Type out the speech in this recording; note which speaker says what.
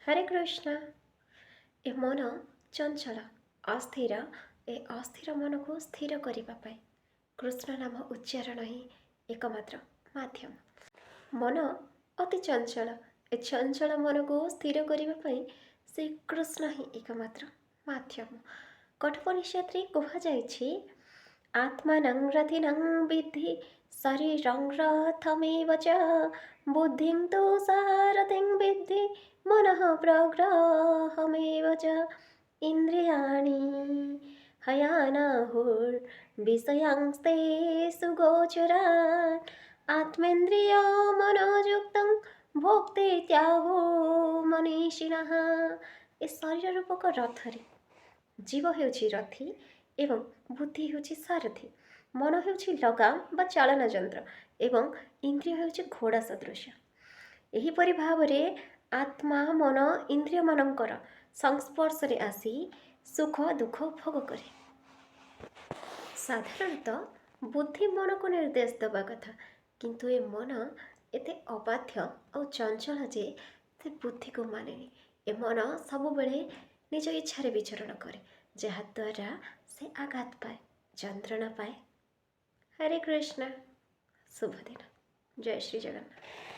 Speaker 1: ହରେ କୃଷ୍ଣ। ଏ ମନ ଚଞ୍ଚଳ ଅସ୍ଥିର, ଏ ଅସ୍ଥିର ମନକୁ ସ୍ଥିର କରିବା ପାଇଁ କୃଷ୍ଣ ନାମ ଉଚ୍ଚାରଣ ହିଁ ଏକମାତ୍ର ମାଧ୍ୟମ। ମନ ଅତି ଚଞ୍ଚଳ, ଏ ଚଞ୍ଚଳ ମନକୁ ସ୍ଥିର କରିବା ପାଇଁ ଶ୍ରୀକୃଷ୍ଣ ହିଁ ଏକମାତ୍ର ମାଧ୍ୟମ। କଠୋପନିଷଦରେ କୁହାଯାଇଛି, ଆତ୍ମାନଂ ରଥିନଂ ବିଦ୍ଧି ଶରୀରଂ ରଥମେବ ଚ ବୁଦ୍ଧିଂ ତୁ ସାରଥିଂ ବିଦ୍ଧି मनः प्रग्रहमेव च इन्द्रियाणि हयानाहुर्विषयांस्ते सुगोचरान् आत्मेन्द्रियमनोयुक्तं भोक्तेत्याहो मनीषिणः। ए शरीर रूपक रथरे जीव ହେଉଛି ରଥୀ ଏବଂ ବୁଦ୍ଧି ହେଉଛି ସାରଥୀ, ମନ ହେଉଛି ଲଗାମ ବା ଚାଳନ ଯନ୍ତ୍ର ଏବଂ ଇନ୍ଦ୍ରିୟ ହେଉଛି ଘୋଡ଼ା ସଦୃଶ। ଏହିପରି ଭାବରେ ଆତ୍ମା ମନ ଇନ୍ଦ୍ରିୟମାନଙ୍କର ସଂସ୍ପର୍ଶରେ ଆସି ସୁଖ ଦୁଃଖ ଭୋଗ କରେ। ସାଧାରଣତଃ ବୁଦ୍ଧି ମନକୁ ନିର୍ଦ୍ଦେଶ ଦେବା କଥା, କିନ୍ତୁ ଏ ମନ ଏତେ ଅବାଧ୍ୟ ଆଉ ଚଞ୍ଚଳ ଯେ ସେ ବୁଦ୍ଧିକୁ ମାନେନି। ଏ ମନ ସବୁବେଳେ ନିଜ ଇଚ୍ଛାରେ ବିଚରଣ କରେ, ଯାହାଦ୍ୱାରା ସେ ଆଘାତ ପାଏ, ଯନ୍ତ୍ରଣା ପାଏ। ହରେ କୃଷ୍ଣ। ଶୁଭ ଦିନ। ଜୟ ଶ୍ରୀ ଜଗନ୍ନାଥ।